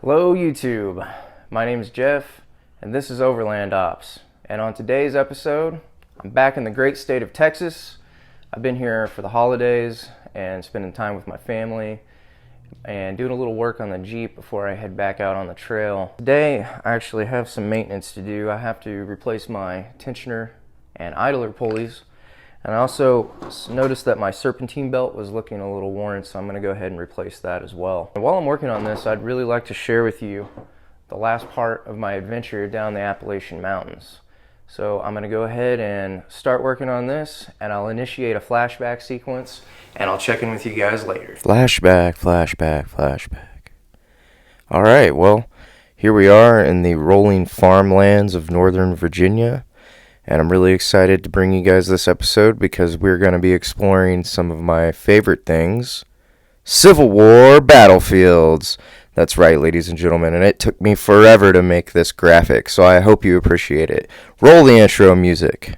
Hello YouTube, my name is Jeff and this is Overland Ops, and on today's episode I'm back in the great state of Texas. I've been here for the holidays and spending time with my family and doing a little work on the Jeep before I head back out on the trail. Today I actually have some maintenance to do. I have to replace my tensioner and idler pulleys, and I also noticed that my serpentine belt was looking a little worn, so I'm going to go ahead and replace that as well. And while I'm working on this, I'd really like to share with you the last part of my adventure down the Appalachian Mountains. So I'm going to go ahead and start working on this, and I'll initiate a flashback sequence, and I'll check in with you guys later. Flashback. Alright, well, here we are in the rolling farmlands of Northern Virginia. And I'm really excited to bring you guys this episode because we're going to be exploring some of my favorite things. Civil War battlefields. That's right, ladies and gentlemen, and it took me forever to make this graphic, so I hope you appreciate it. Roll the intro music.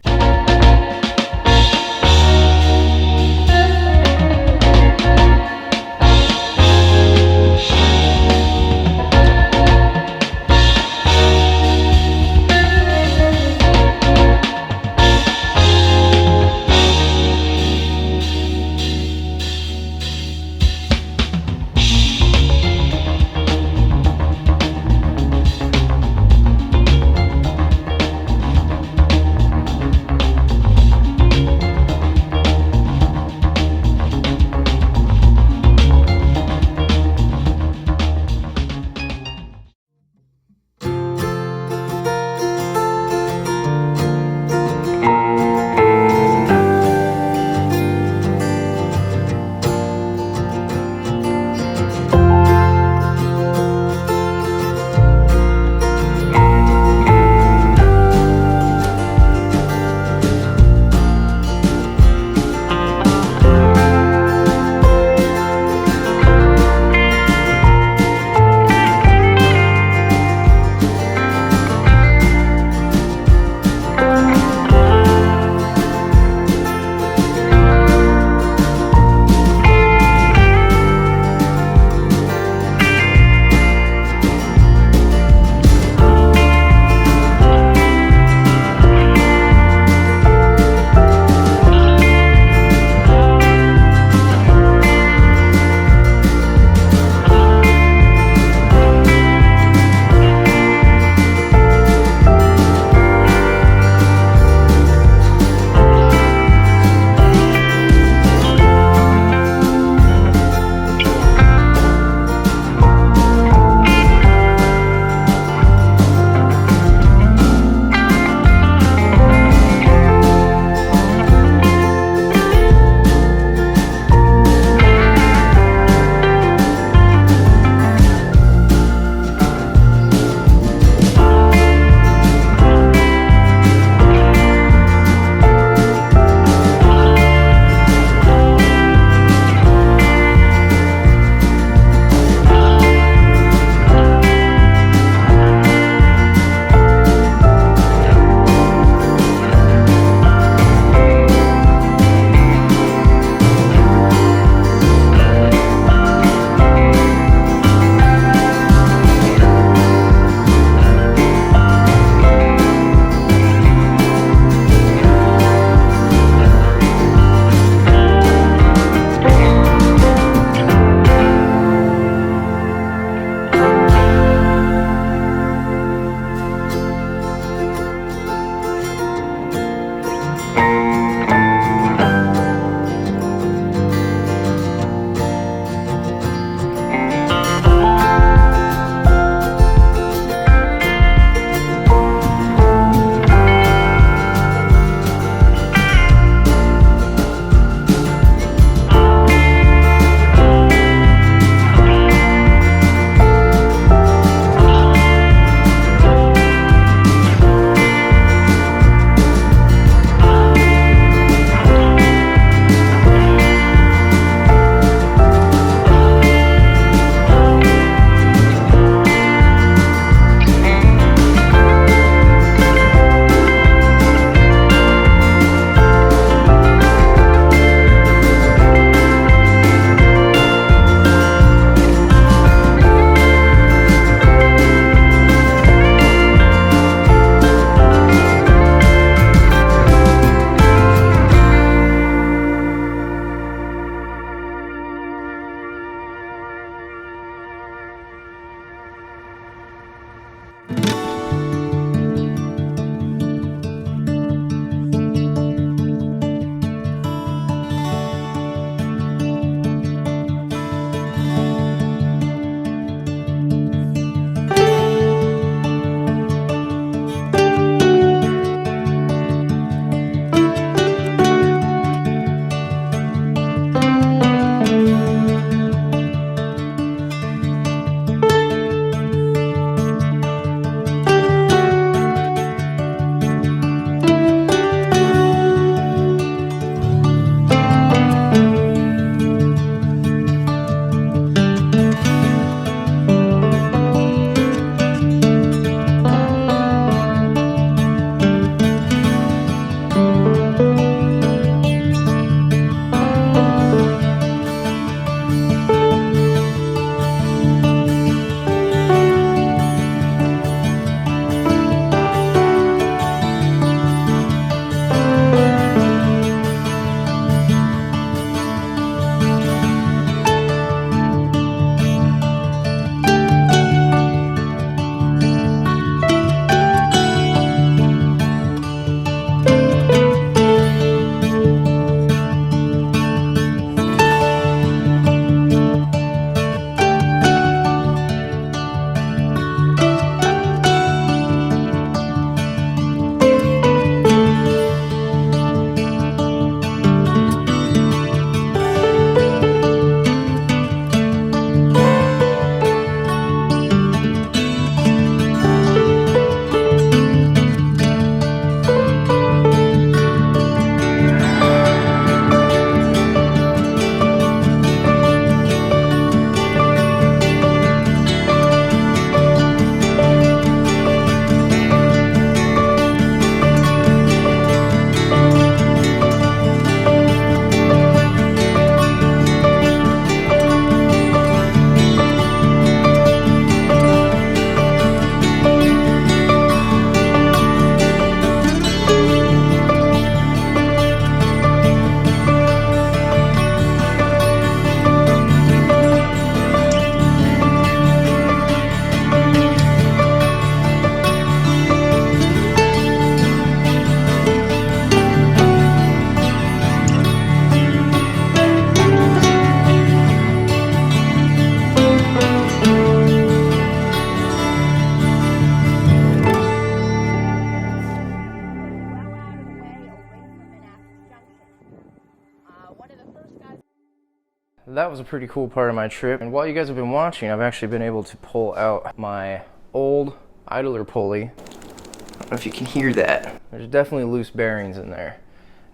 that was a pretty cool part of my trip. And while you guys have been watching, I've actually been able to pull out my old idler pulley. I don't know if you can hear that. There's definitely loose bearings in there.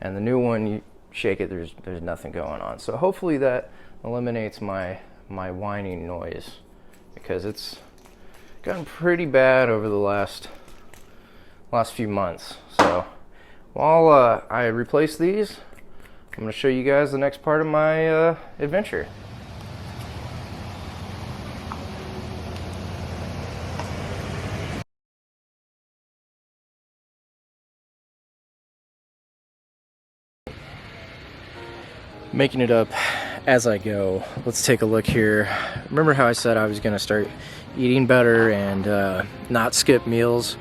And the new one, you shake it, there's nothing going on. So hopefully that eliminates my whining noise, because it's gotten pretty bad over the last few months. So while I replace these, I'm going to show you guys the next part of my adventure. Making it up as I go. Let's take a look here. Remember how I said I was going to start eating better and not skip meals?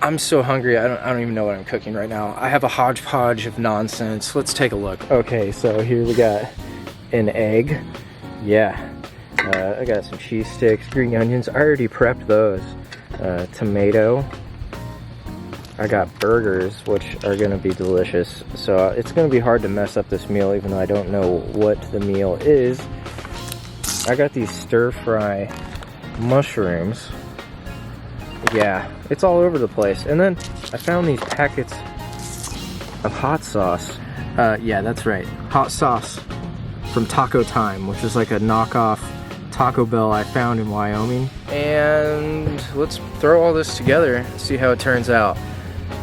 I'm so hungry, I don't even know what I'm cooking right now. I have a hodgepodge of nonsense. Let's take a look. Okay, so here we got an egg. Yeah. I got some cheese sticks, green onions. I already prepped those. Tomato. I got burgers, which are gonna be delicious. So it's gonna be hard to mess up this meal, even though I don't know what the meal is. I got these stir-fry mushrooms. Yeah, it's all over the place. And then I found these packets of hot sauce. Yeah, that's right. Hot sauce from Taco Time, which is like a knockoff Taco Bell I found in Wyoming. And let's throw all this together and see how it turns out.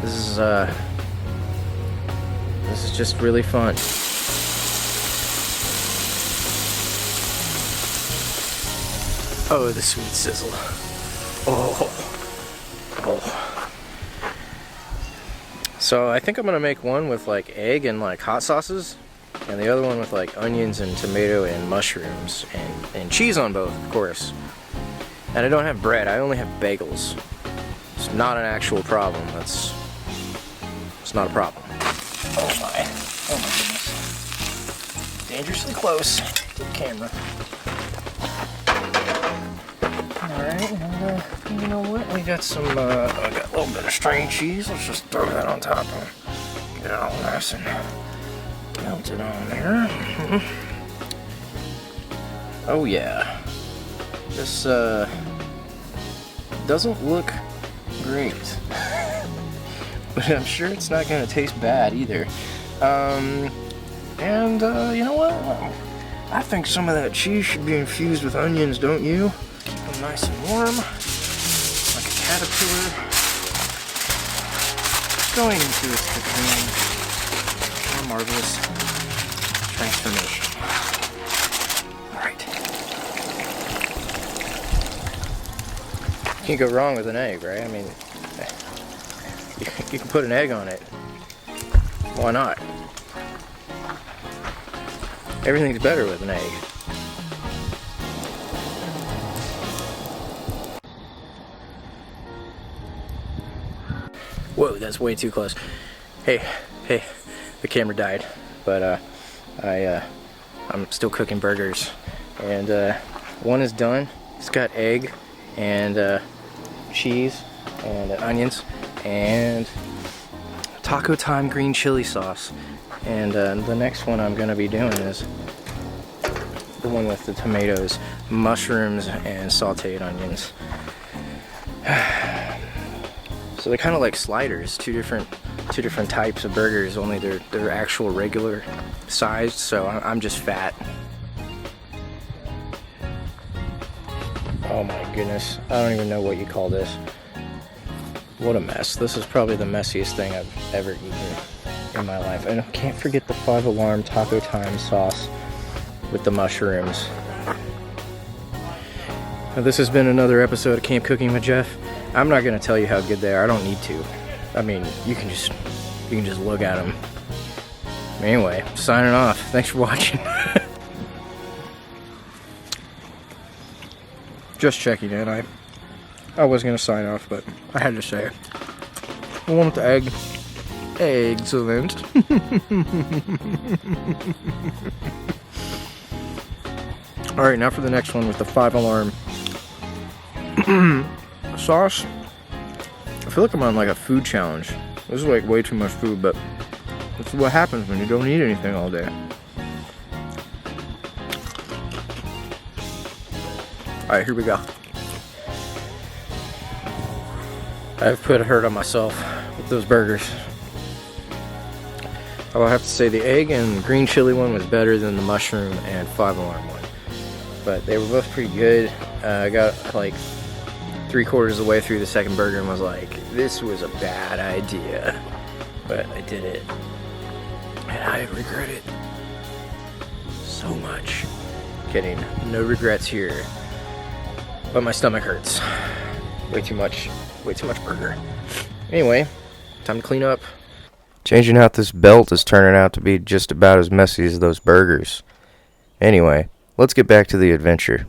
This is just really fun. Oh, the sweet sizzle. Oh. So I think I'm gonna make one with like egg and like hot sauces, and the other one with like onions and tomato and mushrooms and cheese on both, of course. And I don't have bread, I only have bagels. It's not an actual problem. It's not a problem. Oh my goodness. Dangerously close to the camera. Alright, and you know what? We got some, I got a little bit of string cheese. Let's just throw that on top and get it all nice and melted on there. Oh yeah. This, doesn't look great. But I'm sure it's not gonna taste bad either. You know what? I think some of that cheese should be infused with onions, don't you? Nice and warm, like a caterpillar, going into its cocoon. A marvelous transformation. Alright. Can't go wrong with an egg, right? I mean, you can put an egg on it. Why not? Everything's better with an egg. Whoa, that's way too close. Hey, the camera died, but I'm still cooking burgers, and one is done. It's got egg and cheese and onions and Taco Time green chili sauce, and the next one I'm gonna be doing is the one with the tomatoes, mushrooms, and sauteed onions. So they're kind of like sliders, two different types of burgers, only they're actual regular sized, so I'm just fat. Oh my goodness, I don't even know what you call this. What a mess. This is probably the messiest thing I've ever eaten in my life. And I can't forget the 5 Alarm Taco Time sauce with the mushrooms. Now, this has been another episode of Camp Cooking with Jeff. I'm not gonna tell you how good they are. I don't need to. I mean, you can just look at them. Anyway, signing off. Thanks for watching. Just checking in. I was gonna sign off, but I had to say it. The one with the egg. Excellent. Alright, now for the next one with the 5 Alarm sauce. I feel like I'm on like a food challenge. This is like way too much food, but that's what happens when you don't eat anything all day. Alright, here we go. I've put a hurt on myself with those burgers. I will have to say the egg and green chili one was better than the mushroom and 5-alarm one. But they were both pretty good. I got like 3/4 of the way through the second burger and was like, this was a bad idea. But I did it. And I regret it so much. Kidding, no regrets here. But my stomach hurts. Way too much burger. Anyway, time to clean up. Changing out this belt is turning out to be just about as messy as those burgers. Anyway, let's get back to the adventure.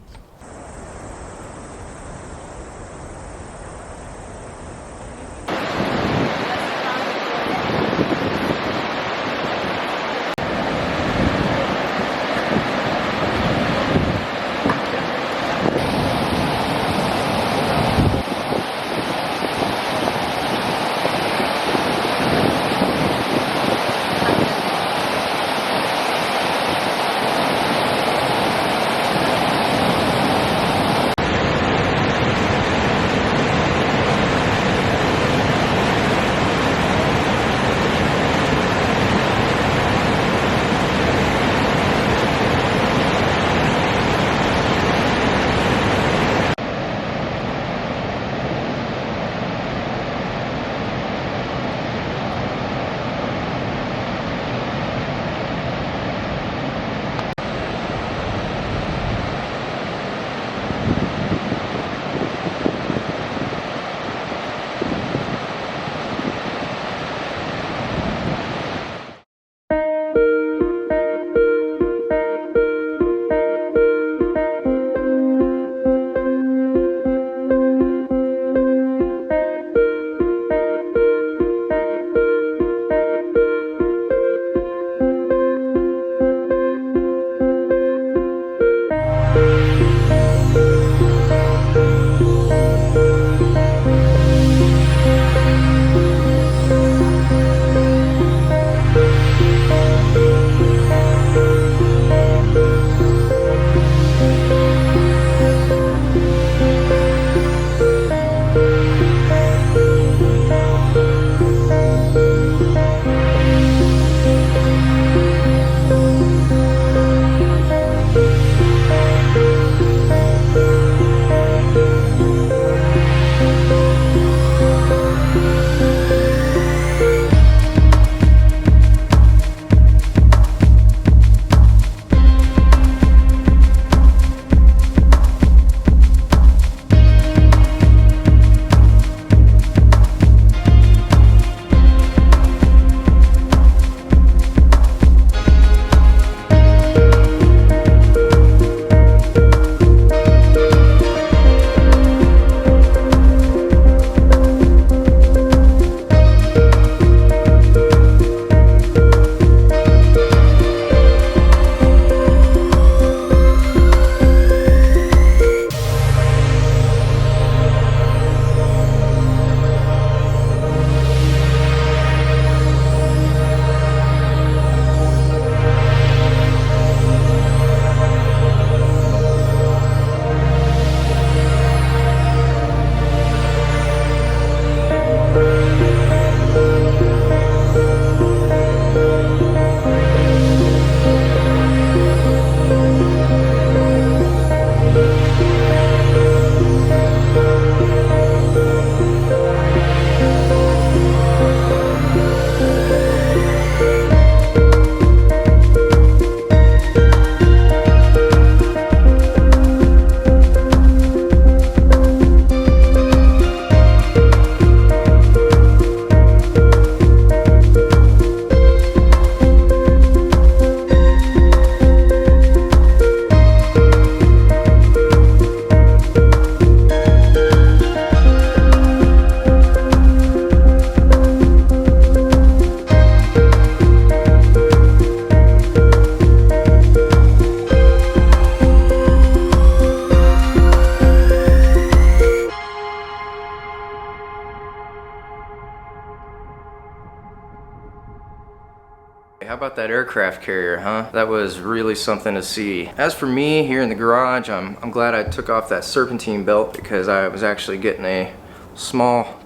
how about that aircraft carrier, huh? That was really something to see. As for me here in the garage, I'm glad I took off that serpentine belt because I was actually getting a small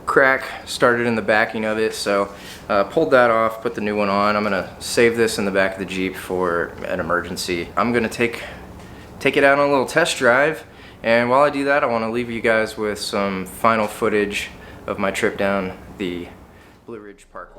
crack started in the backing of it, so pulled that off, put the new one on. I'm gonna save this in the back of the Jeep for an emergency. I'm gonna take it out on a little test drive, and while I do that, I want to leave you guys with some final footage of my trip down the Blue Ridge Parkway.